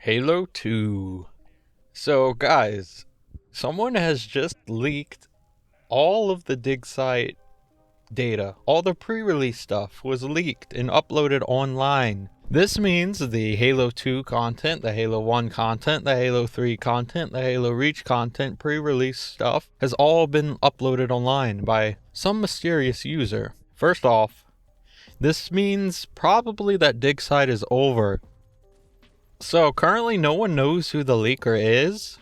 Halo 2. So, guys, someone has just leaked all of the Digsite data. All the pre-release stuff was leaked and uploaded online. This means the Halo 2 content, the Halo 1 content, the Halo 3 content, the Halo Reach content, pre-release stuff has all been uploaded online by some mysterious user. First off, this means probably that Digsite is over. So currently no one knows who the leaker is,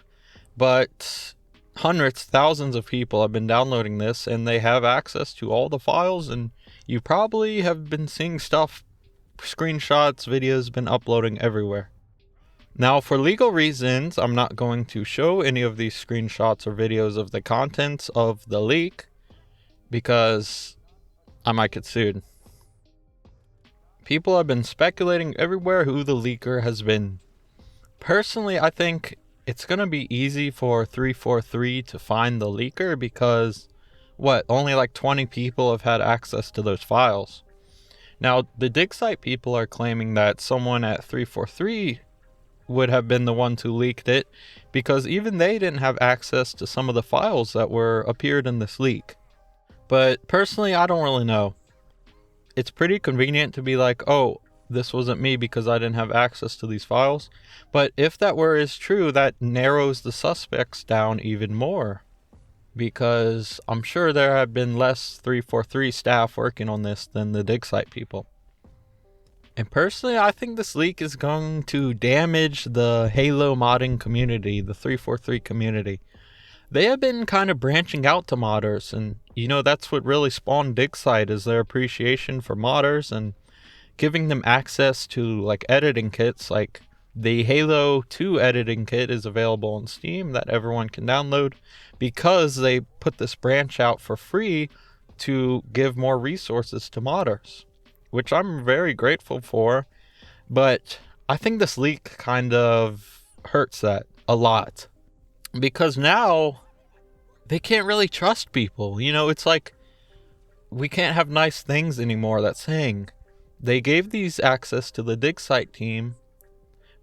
but hundreds, thousands of people have been downloading this and they have access to all the files, and you probably have been seeing stuff, screenshots, videos been uploading everywhere. Now for legal reasons, I'm not going to show any of these screenshots or videos of the contents of the leak because I might get sued. People have been speculating everywhere who the leaker has been. Personally, I think it's going to be easy for 343 to find the leaker because, only like 20 people have had access to those files. Now, the Digsite people are claiming that someone at 343 would have been the one who leaked it because even they didn't have access to some of the files that appeared in this leak. But personally, I don't really know. It's pretty convenient to be like, oh, this wasn't me because I didn't have access to these files. But if that is true, that narrows the suspects down even more. Because I'm sure there have been less 343 staff working on this than the Digsite people. And personally, I think this leak is going to damage the Halo modding community, the 343 community. They have been kind of branching out to modders, and that's what really spawned Digsite, is their appreciation for modders and giving them access to like editing kits. Like the Halo 2 editing kit is available on Steam that everyone can download because they put this branch out for free to give more resources to modders, which I'm very grateful for. But I think this leak kind of hurts that a lot because now they can't really trust people. It's like we can't have nice things anymore. That's saying they gave these access to the Digsite team,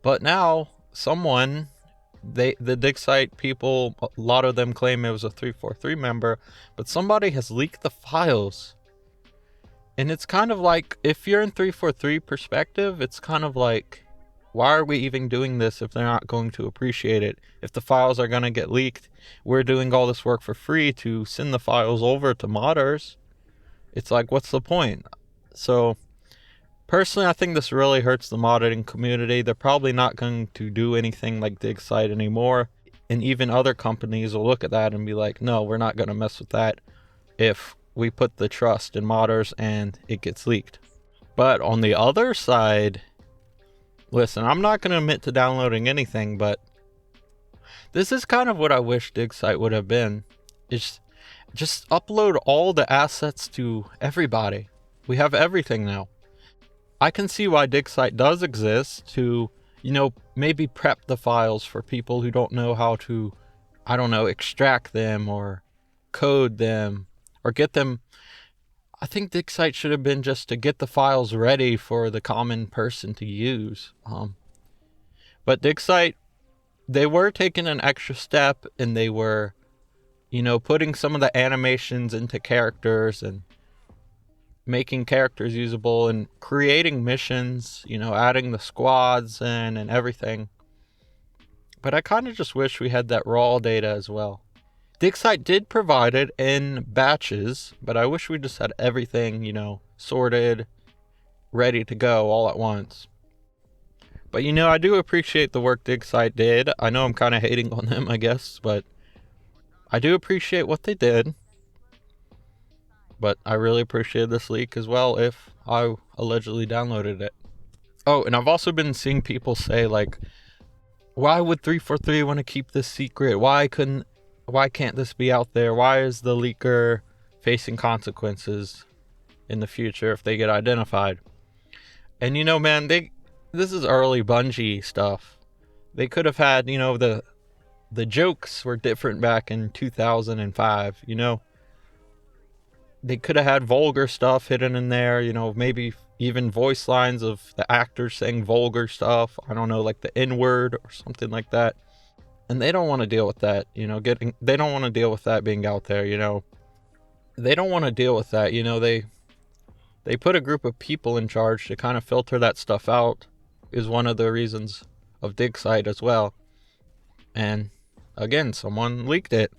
but now the Digsite people, a lot of them claim it was a 343 member, but somebody has leaked the files. And it's kind of like, if you're in 343 perspective, it's kind of like, why are we even doing this if they're not going to appreciate it? If the files are going to get leaked, we're doing all this work for free to send the files over to modders. It's like, what's the point? So personally, I think this really hurts the modding community. They're probably not going to do anything like Digsite anymore. And even other companies will look at that and be like, no, we're not going to mess with that if we put the trust in modders and it gets leaked. But on the other side, listen, I'm not going to admit to downloading anything, but this is kind of what I wish Digsite would have been. It's just upload all the assets to everybody. We have everything now. I can see why Digsite does exist to, maybe prep the files for people who don't know how to, extract them or code them or get them. I think Digsite should have been just to get the files ready for the common person to use. But Digsite, they were taking an extra step, and they were, putting some of the animations into characters and making characters usable and creating missions, adding the squads in and everything. But I kind of just wish we had that raw data as well. Digsite did provide it in batches, but I wish we just had everything, sorted, ready to go all at once. But I do appreciate the work Digsite did. I know I'm kind of hating on them, I guess, but I do appreciate what they did. But I really appreciate this leak as well if I allegedly downloaded it. Oh, and I've also been seeing people say, like, why would 343 want to keep this secret? Why can't this be out there? Why is the leaker facing consequences in the future if they get identified? And man, this is early Bungie stuff. They could have had, the jokes were different back in 2005, They could have had vulgar stuff hidden in there, maybe even voice lines of the actors saying vulgar stuff. I don't know, like the N-word or something like that. And they don't want to deal with that, they don't want to deal with that being out there, They don't want to deal with that, they put a group of people in charge to kind of filter that stuff out, is one of the reasons of Digsite as well. And again, someone leaked it.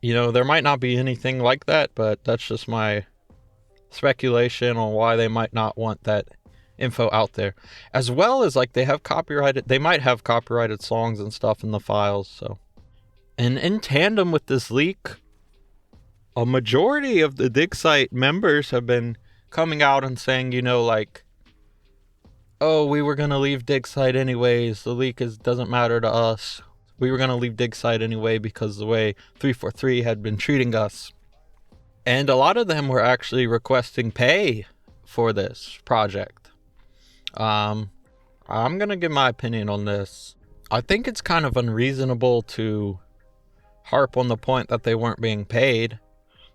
There might not be anything like that, but that's just my speculation on why they might not want that info out there. As well as, like, they might have copyrighted songs and stuff in the files, so. And in tandem with this leak, a majority of the Digsite members have been coming out and saying, like, oh, we were going to leave Digsite anyways. The leak doesn't matter to us. We were going to leave Digsite anyway because the way 343 had been treating us. And a lot of them were actually requesting pay for this project. I'm going to give my opinion on this. I think it's kind of unreasonable to harp on the point that they weren't being paid,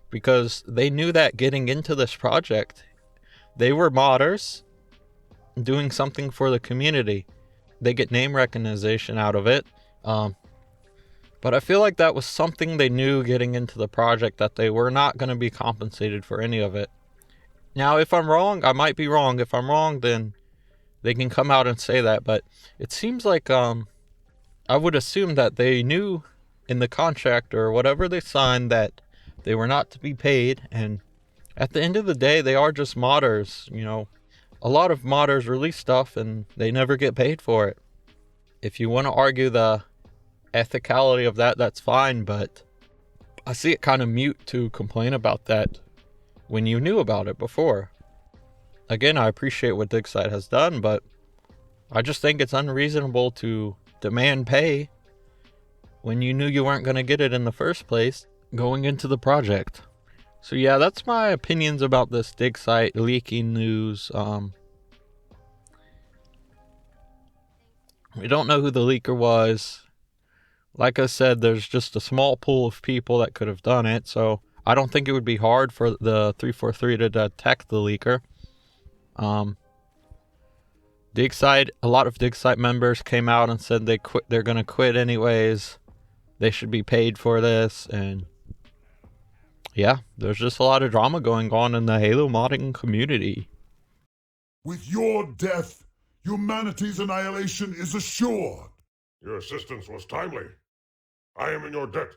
because they knew that getting into this project, they were modders doing something for the community. They get name recognition out of it. But I feel like that was something they knew getting into the project, that they were not going to be compensated for any of it. Now, if I'm wrong, I might be wrong. If I'm wrong, then they can come out and say that. But it seems like I would assume that they knew in the contract or whatever they signed that they were not to be paid. And at the end of the day, they are just modders. A lot of modders release stuff and they never get paid for it. If you want to argue the ethicality of that, that's fine, but I see it kind of mute to complain about that when you knew about it before. Again, I appreciate what Digsite has done, but I just think it's unreasonable to demand pay when you knew you weren't going to get it in the first place going into the project. So yeah, that's my opinions about this Digsite leaking news. We don't know who the leaker was. Like I said, there's just a small pool of people that could have done it, so I don't think it would be hard for the 343 to detect the leaker. Digsite, a lot of Digsite members came out and said they're going to quit anyways. They should be paid for this, and yeah, there's just a lot of drama going on in the Halo modding community. With your death, humanity's annihilation is assured. Your assistance was timely. I am in your debt.